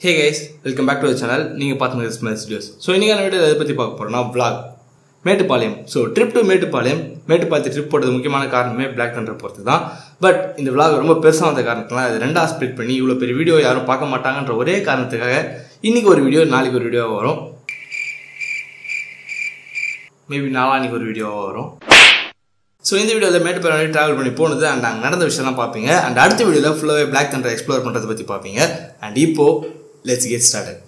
Hey guys, welcome back to the channel. நீங்க பாத்துங்க smiles videos. So இன்னைக்கான வீடியோல எதை பத்தி பார்க்க போறோம்னா vlog. mettupalayam. So trip to mettupalayam. mettupalayam trip போறது முக்கியமான காரணமே Black Thunder போறது தான். பட் இந்த vlog ரொம்ப பெருசா வந்த காரணத்தால இது ரெண்டா ஸ்ப்ளிட் பண்ணி இவ்வளவு பெரிய வீடியோ யாரும் பார்க்க மாட்டாங்கன்ற ஒரே காரணத்துக்காக இன்னைக்கு ஒரு வீடியோ நாளைக்கு ஒரு வீடியோ வரும். மேபி நாளைக்கு ஒரு வீடியோ வரும். So in the video mettupalayam travel பண்ணி போனது and அங்க நடந்த விஷயம்லாம் பாப்பீங்க and அடுத்த வீடியோல ஃபுல்லாவே Black Thunder எக்ஸ்ப்ளோர் பண்றத பத்தி பாப்பீங்க and இப்போ let's get started.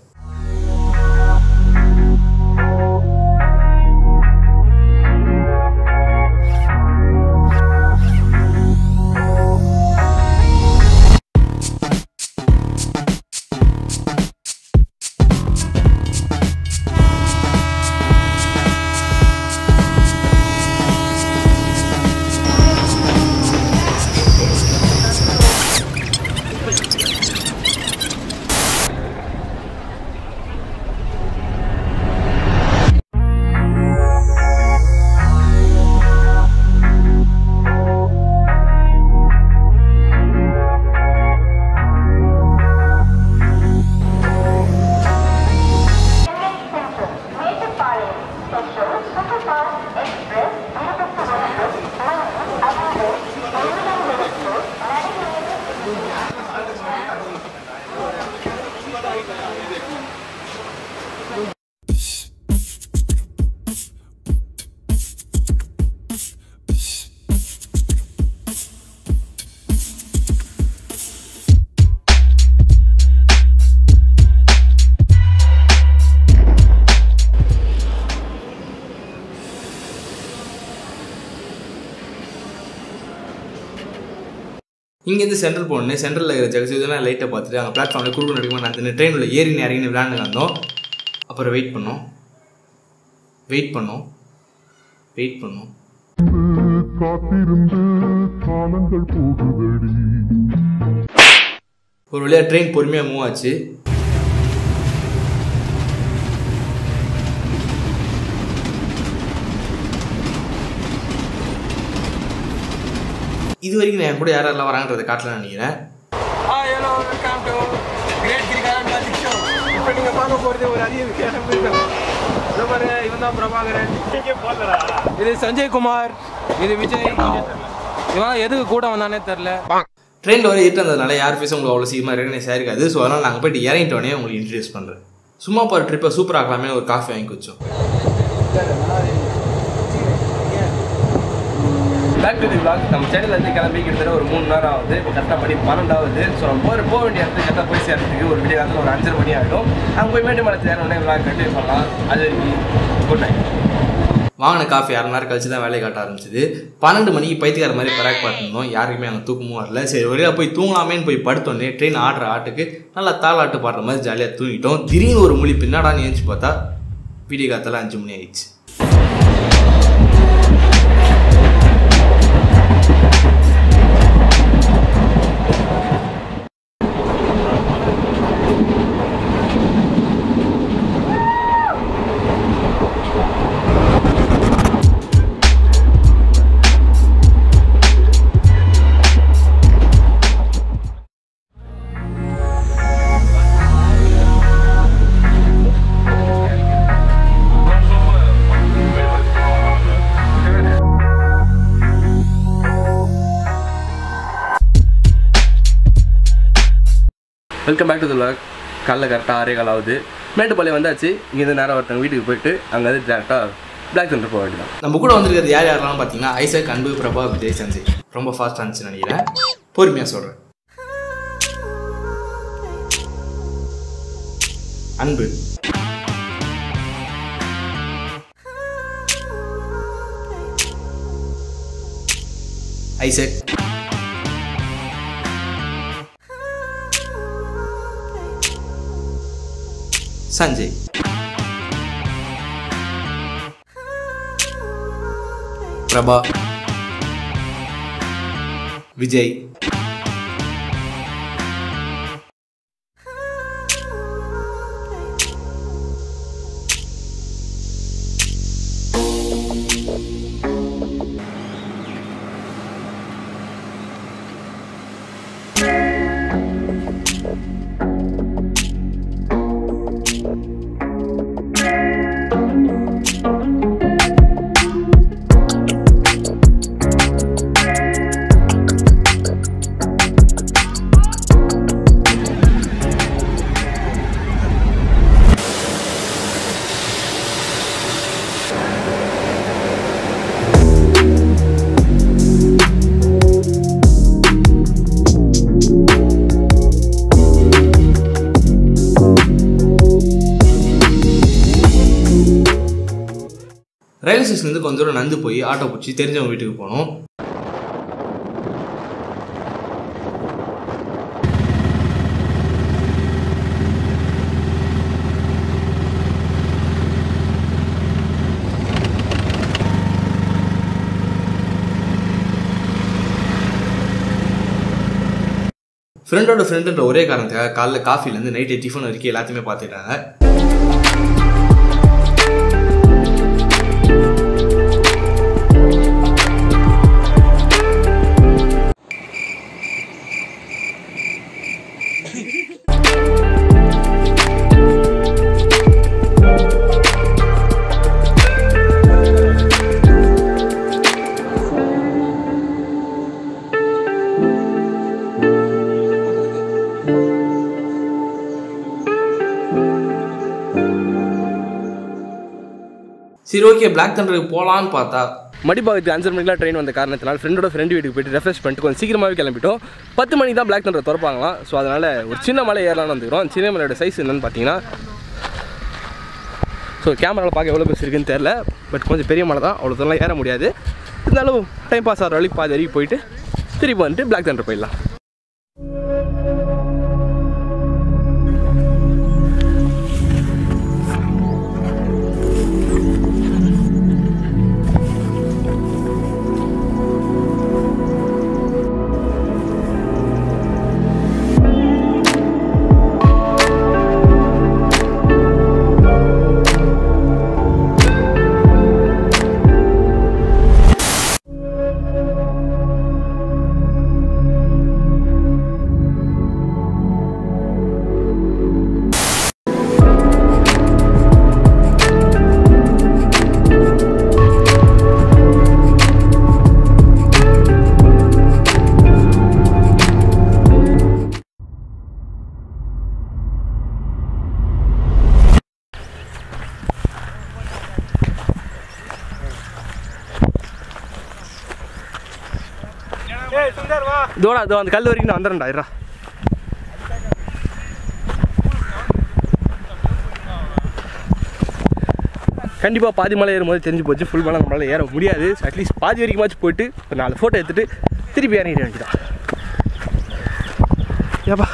இங்கேருந்து சென்ட்ரல் போனோன்னே சென்ட்ரலில் இருக்கிற ஜெகஸ் இதெல்லாம் லைட்டை பார்த்துட்டு அங்கே பிளாட்ஃபார்மில் குறுக்கு நடிக்குமா நான் அந்த ட்ரெயினில் ஏறி இறங்கி விளையாண்டு வந்தோம். அப்புறம் வெயிட் பண்ணோம். ஒரு வழியாக ட்ரெயின் பொறுமையாக மூவ் ஆச்சு. இது வரைக்கும் நான் கூட யாரெல்லாம் வராங்கன்றதை காட்டல நினைக்கிறேன். இது சஞ்சய் குமார், இது விஜய். இவன் எதுக்கு கூட வந்தானே தெரியல. ட்ரெயினில் வர இருட்டு இருந்ததுனால யார் ஃபேஸும் உங்களுக்கு அவ்வளோ சீக்கிரமாக ரெகனைஸ் ஆயிருக்காது. ஸோ அதனால் நாங்கள் போயிட்டு இறங்கிட்டோடனே உங்களுக்கு இன்ட்ரடியூஸ் பண்ணுறேன். சும்மா போகிற ட்ரிப்பை சூப்பர் ஆக்கலாமே ஒரு காஃபி வாங்கி வச்சோம். Back to the vlog. நம்ம சென்னையிலேருந்து கிளம்பி கிட்டத்தட்ட ஒரு 3 மணி நேரம் ஆகுது. இப்போ கரெக்டாக மணி 12 ஆகுது. ஸோ நம்ம போக வேண்டிய இடத்துக்கு கரெக்டாக போய் சேர்றதுக்கு ஒரு வீடியோ காலத்தில் ஒரு 5:30 மணி ஆகிடும். அங்கே போய் மேட்டுப்பாளையத்தில் ஏறினோடனே vlog கண்டினியூ பண்ணலாம். அது குட் நைட். வாங்கின காஃபி 1/2 மணி நேரம் கழிச்சு தான் வேலையை காட்ட ஆரம்பிச்சிது. 12 மணிக்கு பைத்தியக்கார மாதிரி பராக் பார்த்துருந்தோம். யாருக்குமே அங்கே தூக்கமும் வரல. சரி வழியாக போய் தூங்கலாமேன்னு போய் படுத்தோடனே ட்ரெயின் ஆடுற ஆட்டுக்கு நல்லா தாளாட்டு பாடுற மாதிரி ஜாலியாக தூங்கிட்டோம். திடீர்னு ஒரு மொழி பின்னாடான்னு ஏஞ்சி பார்த்தா வீடியோ காலத்தில் 5 மணி ஆயிடுச்சு. Welcome back to the vlog. காலைல கரெக்டாக 6:15 ஆகுது. மேட்டுப்பாளையம் வந்தாச்சு. இங்கேருந்து நேரம் ஒருத்தவங்க வீட்டுக்கு போயிட்டு அங்கே வந்து டேரெக்டாக Black Thunder போக வேண்டியதான். நம்ம கூட வந்துருக்கிறது யாரெல்லாம் பார்த்தீங்கன்னா ஐசக், அன்பு, பிரபா, விஜய், சஞ்சய். ரொம்ப ஃபாஸ்ட்டாக இருந்துச்சு நினைக்கிறேன். பொறுமையாக சொல்கிறேன். அன்பு, ஐசக், சஞ்சய். பிரபா, விஜய், ரயில்வே ஸ்டேஷன்லேருந்து கொஞ்சம் தூரம் நடந்து போய் ஆட்டோ பிடிச்சி தெரிஞ்சவங்க வீட்டுக்கு போனோம். ஃப்ரெண்டோட ஃப்ரெண்டுன்ற ஒரே காரணத்துக்காக காலைல காஃபிலேருந்து நைட்டு டிஃபன் வரைக்கும் எல்லாத்தையுமே பார்த்துட்டாங்க. சரி ஓகே பிளாக் தண்டருக்கு போகலான்னு பார்த்தா மடிப்பாகத்துக்கு 5 மணிக்கெலாம் ட்ரெயின் வந்த காரணத்தினால் ஃப்ரெண்டோட ஃப்ரெண்டு வீட்டுக்கு போய்ட்டு ரெஃப்ரெஷ் பண்ணிட்டு கொஞ்சம் சீக்கிரமாகவே கிளம்பிட்டோம். 10 மணிக்கு தான் பிளாக் தண்டரை திறப்பாங்களாம். ஸோ அதனால் ஒரு சின்ன மலை ஏறலான்னு வந்துக்கிறோம். சின்ன மலையோட சைஸ் என்னென்னு பார்த்தீங்கன்னா, ஸோ கேமராவில் பார்க்க எவ்வளோ பெருசு இருக்குன்னு தெரில, பட் கொஞ்சம் பெரிய மலை தான், அவ்வளோ தூரம் ஏற முடியாது. இருந்தாலும் டைம் பாஸ் ஆகிற வரைக்கும் பாதி வரைக்கும் போயிட்டு திருப்பி வந்துட்டு பிளாக் தண்டர் போயிடலாம். தோடா அதோ அந்த கல் வரைக்கும் நான் வந்துடுறேன்டா. கண்டிப்பாக பாதி மலை ஏறும்போது தெரிஞ்சு போச்சு, ஃபுல் மலை நம்மளால் ஏற முடியாது. அட்லீஸ்ட் பாதி வரைக்குமாச்சும் போயிட்டு ஒரு 4 ஃபோட்டோ எடுத்துகிட்டு திருப்பி இறங்கிட வேண்டியதான். ஏப்பா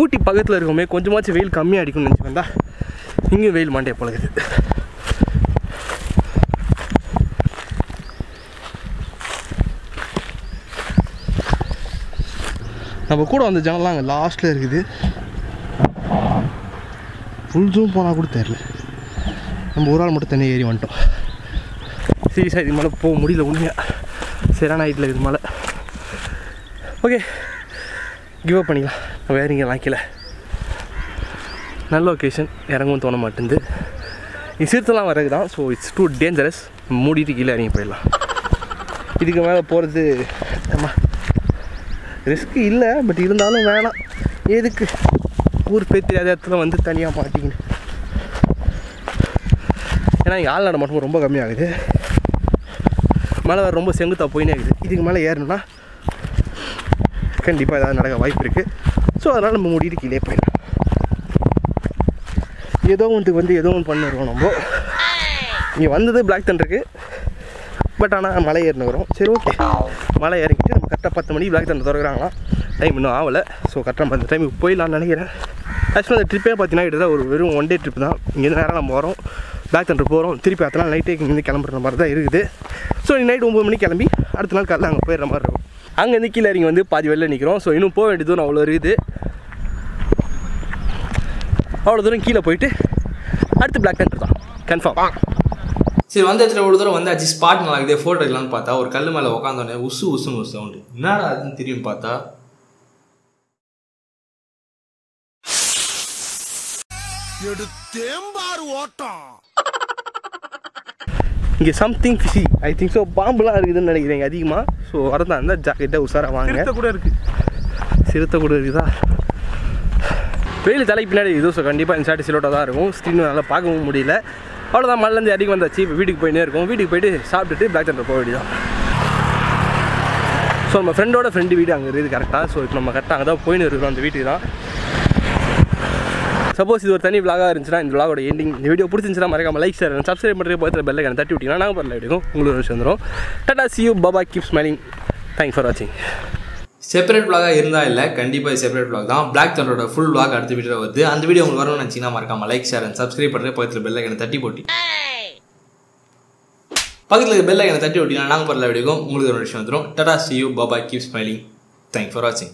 ஊட்டி பக்கத்தில் இருக்கோமே, கொஞ்சமாச்சும் வெயில் கம்மியாக அடிக்கும்னு நினச்சி வந்தா இங்கேயும் வெயில் மாண்டே பழகுது. நம்ம கூட வந்த ஜனலாம் அங்கே லாஸ்ட்டில் இருக்குது. ஃபுல் ஜூம் போனால் கூட தெரில. நம்ம ஒரு ஆள் மட்டும் தனியாக ஏறி வந்துட்டோம். சீரியஸாக இது மேலே போக முடியல உண்மையாக. சரியான ஹைட்டில் இது மேலே. ஓகே கிவ் அப் பண்ணிக்கலாம். வேறு இங்கே வாங்கிக்கல. நல்ல லொக்கேஷன், இறங்கவும் தோண மாட்டேங்குது. இது சிறுத்தெல்லாம் வரது தான். So it's too dangerous. மூடிட்டு கீழே இறங்கி போயிடலாம். இதுக்கு மேலே போகிறது ஆமாம் ரிஸ்க்கு இல்லை, பட் இருந்தாலும் வேணாம். எதுக்கு ஊர் பேர் தெரியாத இடத்துல வந்து தனியாக மாட்டிக்கின்னு. ஏன்னா இங்கே ஆள் நட மட்டும் ரொம்ப கம்மியாகுது. மழை வேறு ரொம்ப செங்குத்தாக போயினே இருக்குது. இதுக்கு மேலே ஏறணும்னா கண்டிப்பாக ஏதாவது நடக்க வாய்ப்பு இருக்குது. ஸோ அதனால் நம்ம மூடிட்டு கீழே போயிடலாம். ஏதோ ஒன்றுக்கு வந்து ஏதோ ஒன்று பண்ணிடுவோம். நம்ம இங்கே வந்தது பிளாக் தண்டருக்கு, பட் ஆனால் மலை ஏறினு வரும். சரி ஓகே மலை இறங்கிட்டு நம்ம கரெக்டாக 10 மணிக்கு பிளாக் தண்டர் திறக்கிறாங்களாம். டைம் இன்னும் ஆகலை. ஸோ கரெக்டாக 10 டைமுக்கு போயிடலான்னு நினைக்கிறேன். ஆக்சுவலாக அந்த ட்ரிப்பே பார்த்தீங்கன்னா கிட்டத்தட்ட ஒரு வெறும் 1 டே ட்ரிப் தான். இங்கேருந்து நேரம் நம்ம வரோம், பிளாக் தண்டர் போகிறோம், திருப்பி அடுத்த நாள் நைட்டே இங்கேருந்து கிளம்புற மாதிரி தான் இருக்குது. ஸோ நைட் 9 மணிக்கு கிளம்பி அடுத்த நாள் காலையில் அங்கே போயிடுற மாதிரி இருக்கும். அங்கேருந்து கீழே இறங்கி வந்து பாதி வெளில நிற்கிறோம். ஸோ இன்னும் போக வேண்டிய தூரம் அவ்வளோ இருக்குது. அவ்வளோ தூரம் கீழே போயிட்டு அடுத்து பிளாக் தண்டர் தான் கன்ஃபார்ம். சரி வந்த இடத்துல ஒரு தூரம் வந்து அச்சு ஸ்பாட் நல்லா இருக்குது, ஃபோட்டோ எடுக்கலான்னு பார்த்தா ஒரு கல் மேலே உட்காந்தோடனே உசுன்னு ஒரு சவுண்டு. என்னடா அதுன்னு திரும்பி பார்த்தா இங்கே something fishy I think so பாம்புலாம் இருக்குதுன்னு நினைக்கிறேன் அதிகமாக. ஸோ வரதான் இருந்தால் ஜாக்கெட்டாக உஷாராக வாங்க. சிறுத்தை கூட இருக்குது. சிறுத்தை கூட இருக்குதா? வெயில் தலைக்கு பின்னாடி இது. ஸோ கண்டிப்பாக இந்த சாட்டி சிலோட்டாக தான் இருக்கும். ஸ்க்ரீன் நல்லா பார்க்கவும் முடியல. அவ்வளோதான் மழைலேருந்து இறங்கி வந்தாச்சு. இப்போ வீட்டுக்கு போயினே இருக்கும். வீட்டுக்கு போயிட்டு சாப்பிட்டுட்டு பிளாக் தண்டர் போக வேண்டியதான். ஸோ நம்ம ஃப்ரெண்டோட ஃப்ரெண்டு வீடு அங்கே இருக்குது கரெக்டாக. ஸோ இப்போ நம்ம கரெக்டாக அங்கே தான் போயின்னு இருக்கிறோம். அந்த வீட்டுக்கு தான். சப்போஸ் இது ஒரு தனி விளாகாக இருந்துச்சுன்னா இந்த விளாகோட எண்டிங் இந்த வீடியோ பிடிச்சிருந்துச்சுன்னா மறக்காம லைக் ஷேர் சப்ஸ்கிரைப் பண்ணுறது பக்கத்தில் பெல் ஐக்கானை தட்டி விட்டிங்கன்னா நாங்கள் பரல எடுக்கும் உங்களுக்கு ஒரு விஷயம் வந்துடும். Tata see you bye keep smiling thanks for watching. Separate vlog-ஆக இருந்தால் இல்லை கண்டிப்பாக செப்பரேட் vlog தான். பிளாக் தண்டரோட ஃபுல் vlog அடுத்த வீடியோ வருது. அந்த வீடியோ உங்களுக்கு வரணும்னு நினச்சிங்கன்னா மறக்காம லைக் ஷேர் அண்ட் சப்ஸ்கிரைப் பண்ணுறது பக்கத்தில் பெல் ஐக்கானை தட்டி போட்டி பக்கத்தில் பெல் ஐக்கானை தட்டி விட்டிங்கன்னா நாங்கள் பரல எடுக்கும் உங்களுக்கு ஒரு விஷயம் வந்துடும். Tata see you bye keep smiling thanks for watching.